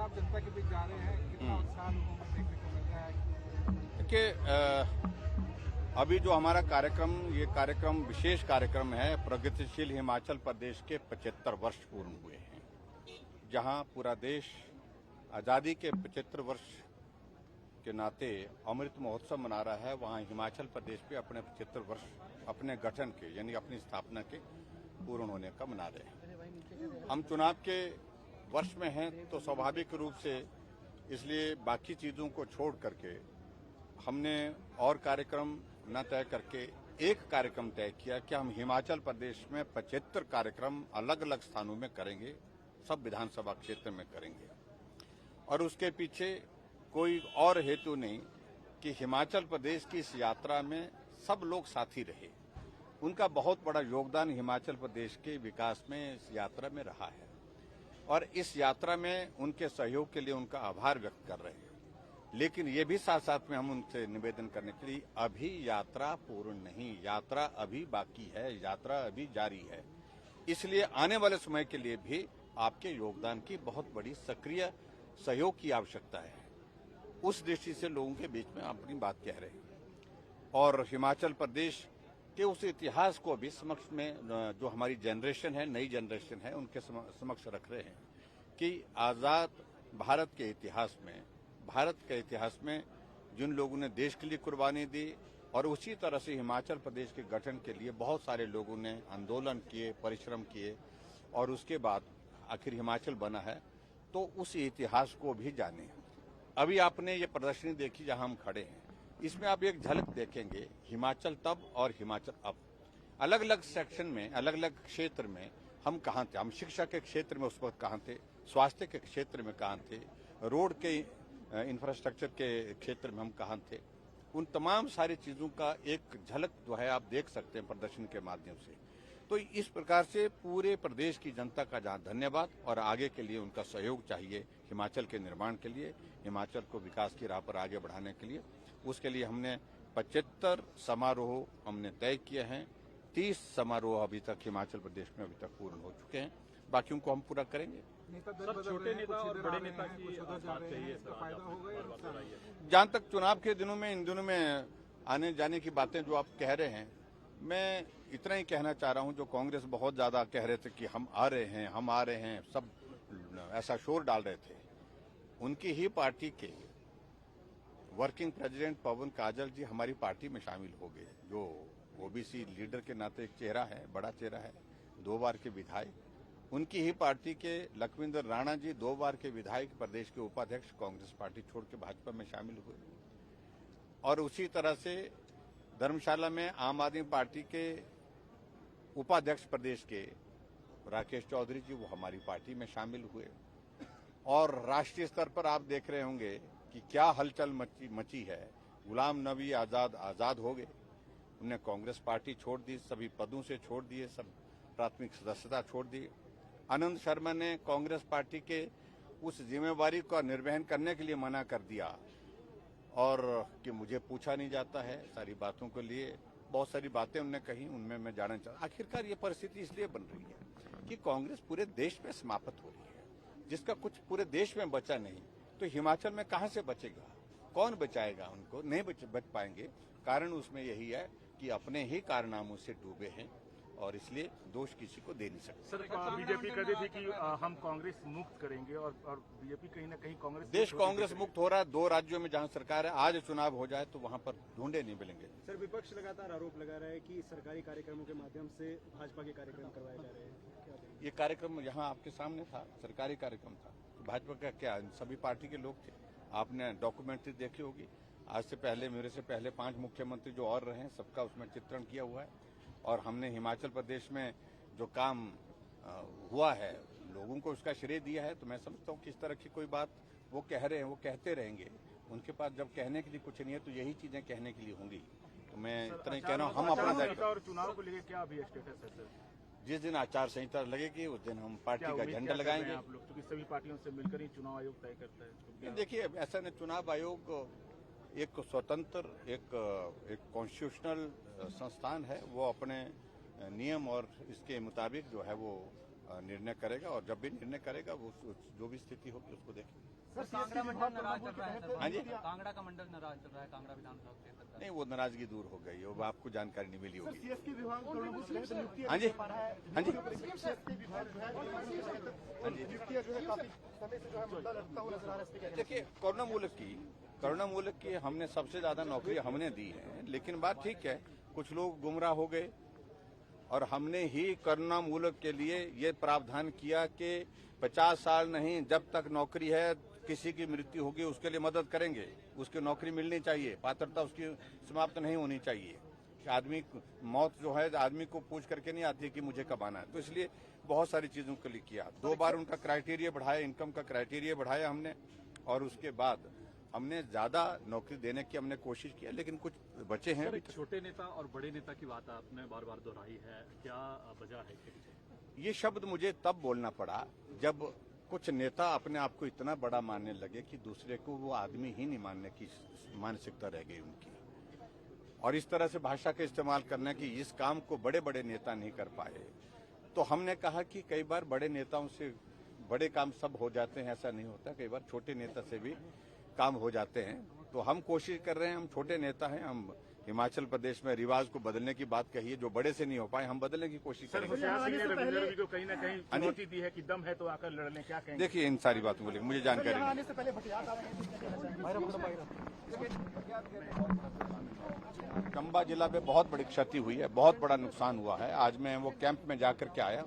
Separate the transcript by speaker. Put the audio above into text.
Speaker 1: आप जनता के बीच जा रहे हैं, कितना उत्साह लोगों में देखने को मिल रहा है?
Speaker 2: देखिए, अभी जो हमारा कार्यक्रम, ये कार्यक्रम विशेष कार्यक्रम है। प्रगतिशील हिमाचल प्रदेश के 75 वर्ष पूर्ण हुए हैं, जहां पूरा देश आजादी के 75 वर्ष के नाते अमृत महोत्सव मना रहा है। वहां हिमाचल प्रदेश पे अपने 75 वर्ष अपने गठन के, यानी अपनी स्थापना के पूर्ण होने का मना रहे हैं। हम चुनाव के वर्ष में हैं, तो स्वाभाविक रूप से इसलिए बाकी चीजों को छोड़ करके हमने और कार्यक्रम न तय करके एक कार्यक्रम तय किया कि हम हिमाचल प्रदेश में 75 कार्यक्रम अलग अलग स्थानों में करेंगे, सब विधानसभा क्षेत्र में करेंगे। और उसके पीछे कोई और हेतु नहीं कि हिमाचल प्रदेश की इस यात्रा में सब लोग साथी रहे। उनका बहुत बड़ा योगदान हिमाचल प्रदेश के विकास में इस यात्रा में रहा है, और इस यात्रा में उनके सहयोग के लिए उनका आभार व्यक्त कर रहे हैं। लेकिन ये भी साथ साथ में हम उनसे निवेदन करने के लिए, अभी यात्रा पूर्ण नहीं, यात्रा अभी बाकी है, यात्रा अभी जारी है। इसलिए आने वाले समय के लिए भी आपके योगदान की बहुत बड़ी सक्रिय सहयोग की आवश्यकता है। उस दृष्टि से लोगों के बीच में अपनी बात कह रहे हैं, और हिमाचल प्रदेश के उस इतिहास को भी समक्ष में, जो हमारी जनरेशन है, नई जनरेशन है, उनके समक्ष रख रहे हैं कि आजाद भारत के इतिहास में जिन लोगों ने देश के लिए कुर्बानी दी, और उसी तरह से हिमाचल प्रदेश के गठन के लिए बहुत सारे लोगों ने आंदोलन किए, परिश्रम किए, और उसके बाद आखिर हिमाचल बना है। तो उस इतिहास को भी जाने। अभी आपने ये प्रदर्शनी देखी जहां हम खड़े हैं, इसमें आप एक झलक देखेंगे हिमाचल तब और हिमाचल अब। अलग अलग सेक्शन में, अलग अलग क्षेत्र में हम कहाँ थे। हम शिक्षा के क्षेत्र में उस वक्त कहाँ थे, स्वास्थ्य के क्षेत्र में कहाँ थे, रोड के इंफ्रास्ट्रक्चर के क्षेत्र में हम कहाँ थे। उन तमाम सारी चीजों का एक झलक जो है आप देख सकते हैं प्रदर्शन के माध्यम से। तो इस प्रकार से पूरे प्रदेश की जनता का जहाँ धन्यवाद, और आगे के लिए उनका सहयोग चाहिए हिमाचल के निर्माण के लिए, हिमाचल को विकास की राह पर आगे बढ़ाने के लिए। उसके लिए हमने 75 समारोह हमने तय किए हैं। 30 समारोह अभी तक हिमाचल प्रदेश में अभी तक पूर्ण हो चुके हैं, बाकियों को हम पूरा करेंगे।
Speaker 1: छोटे नेता और बड़े नेता की बात चाहिए, इसका फायदा होगा या नुकसान?
Speaker 2: जहां तक चुनाव के दिनों में, इन दिनों में आने जाने की बातें जो आप कह रहे हैं, मैं इतना ही कहना चाह रहा हूं। जो कांग्रेस बहुत ज्यादा कह रहे थे कि हम आ रहे हैं, हम आ रहे हैं, सब ऐसा शोर डाल रहे थे, उनकी ही पार्टी के वर्किंग प्रेसिडेंट पवन काजल जी हमारी पार्टी में शामिल हो गए, जो ओबीसी लीडर के नाते एक चेहरा है, बड़ा चेहरा है, 2 बार के विधायक। उनकी ही पार्टी के लखविंदर राणा जी 2 बार के विधायक, प्रदेश के उपाध्यक्ष, कांग्रेस पार्टी छोड़ के भाजपा में शामिल हुए। और उसी तरह से धर्मशाला में आम आदमी पार्टी के उपाध्यक्ष प्रदेश के राकेश चौधरी जी, वो हमारी पार्टी में शामिल हुए। और राष्ट्रीय स्तर पर आप देख रहे होंगे कि क्या हलचल मची है। गुलाम नबी आजाद हो गए, उन्हें कांग्रेस पार्टी छोड़ दी, सभी पदों से छोड़ दिए, सब प्राथमिक सदस्यता छोड़ दी। आनंद शर्मा ने कांग्रेस पार्टी के उस जिम्मेवारी का निर्वहन करने के लिए मना कर दिया, और कि मुझे पूछा नहीं जाता है सारी बातों के लिए। बहुत सारी बातें उन्होंने कही, उनमें मैं जानना चाहता। आखिरकार ये परिस्थिति इसलिए बन रही है कि कांग्रेस पूरे देश में समाप्त हो रही है, जिसका कुछ पूरे देश में बचा नहीं, तो हिमाचल में कहां से बचेगा, कौन बचाएगा उनको? नहीं बच पाएंगे। कारण उसमें यही है कि अपने ही कारनामों से डूबे हैं, और इसलिए दोष किसी को दे नहीं सकते।
Speaker 3: सर, बीजेपी कहती थी कि हम कांग्रेस मुक्त करेंगे, और बीजेपी कहीं ना कहीं कांग्रेस,
Speaker 2: देश कांग्रेस मुक्त हो रहा है। 2 राज्यों में जहां सरकार है, आज चुनाव हो जाए तो वहां पर ढूंढे नहीं मिलेंगे।
Speaker 4: सर, विपक्ष लगातार आरोप लगा रहा है कि सरकारी कार्यक्रमों के माध्यम से भाजपा के कार्यक्रम करवाए जा रहे हैं, क्या कहेंगे?
Speaker 2: ये कार्यक्रम यहाँ आपके सामने था, सरकारी कार्यक्रम था। तो भाजपा का क्या, सभी पार्टी के लोग थे। आपने डॉक्यूमेंट्री देखी होगी। आज से पहले, मेरे से पहले 5 मुख्यमंत्री जो और रहे, सबका उसमें चित्रण किया हुआ है। और हमने हिमाचल प्रदेश में जो काम हुआ है, लोगों को उसका श्रेय दिया है। तो मैं समझता हूँ कि इस तरह की कोई बात वो कह रहे हैं, वो कहते रहेंगे। उनके पास जब कहने के लिए कुछ नहीं है, तो यही चीजें कहने के लिए होंगी। तो मैं इतना ही कह रहा हूँ, हम अपना दायित्व।
Speaker 3: और चुनाव को लेकर क्या अभी स्टेटस है सर?
Speaker 2: जिस दिन आचार संहिता लगेगी, उस दिन हम पार्टी का झंडा लगाएंगे।
Speaker 3: आप लोग, क्योंकि सभी पार्टियों से मिलकर ही चुनाव आयोग तय करता है।
Speaker 2: देखिए, ऐसा नहीं, चुनाव आयोग एक स्वतंत्र, एक कॉन्स्टिट्यूशनल संस्थान है। वो अपने नियम और इसके मुताबिक जो है वो निर्णय करेगा और जब भी निर्णय करेगा वो जो भी स्थिति होगी उसको देखेंगे।
Speaker 5: कांगड़ा मंडल नाराज चल रहा है सर।
Speaker 2: हाँ जी,
Speaker 5: कांगड़ा का मंडल नाराज चल रहा है कांगड़ा विधानसभा क्षेत्र का।
Speaker 2: नहीं, वो नाराजगी दूर हो गई, वो आपको जानकारी नहीं मिली होगी।
Speaker 4: सीएसके विभाग
Speaker 2: हाँ जी, हाँ जी, हाँ जी। देखिए, करुणामूलक की हमने सबसे ज्यादा नौकरी हमने दी है, लेकिन बात ठीक है, कुछ लोग गुमराह हो गए और हमने ही करुणामूलक के लिए ये प्रावधान किया कि 50 साल नहीं, जब तक नौकरी है किसी की मृत्यु होगी उसके लिए मदद करेंगे, उसकी नौकरी मिलनी चाहिए, पात्रता उसकी समाप्त नहीं होनी चाहिए। आदमी मौत जो है आदमी को पूछ करके नहीं आती कि मुझे कब आना है, तो इसलिए बहुत सारी चीजों के लिए किया। 2 बार उनका क्राइटेरिया बढ़ाया, इनकम का क्राइटेरिया बढ़ाया हमने, और उसके बाद हमने ज्यादा नौकरी देने की हमने कोशिश किया, लेकिन कुछ बचे हैं।
Speaker 1: सर, छोटे नेता और बड़े नेता की बात आपने बार बार दोहराई है, क्या वजह है इसके पीछे?
Speaker 2: ये शब्द मुझे तब बोलना पड़ा जब कुछ नेता अपने आप को इतना बड़ा मानने लगे कि दूसरे को वो आदमी ही नहीं मानने की मानसिकता रह गई उनकी, और इस तरह से भाषा का इस्तेमाल करना कि इस काम को बड़े बड़े नेता नहीं कर पाए। तो हमने कहा कि कई बार बड़े नेताओं से बड़े काम सब हो जाते हैं, ऐसा नहीं होता, कई बार छोटे नेता से भी काम हो जाते हैं। तो हम कोशिश कर रहे हैं, हम छोटे नेता हैं, हम हिमाचल प्रदेश में रिवाज को बदलने की बात कही है, जो बड़े से नहीं हो पाए हम बदलने की कोशिश
Speaker 3: सर,
Speaker 2: करेंगे।
Speaker 3: होशियार सिंह ने रविंद्र रवि को कहीं ना कहीं चुनौती दी है कि दम है तो आकर लड़ लें, क्या कहेंगे?
Speaker 2: देखिए, इन सारी बातों को लेकर मुझे जानकारी नहीं। चंबा जिला में बहुत बड़ी क्षति हुई है, बहुत बड़ा नुकसान हुआ है। आज मैं वो कैंप में जाकर के आया,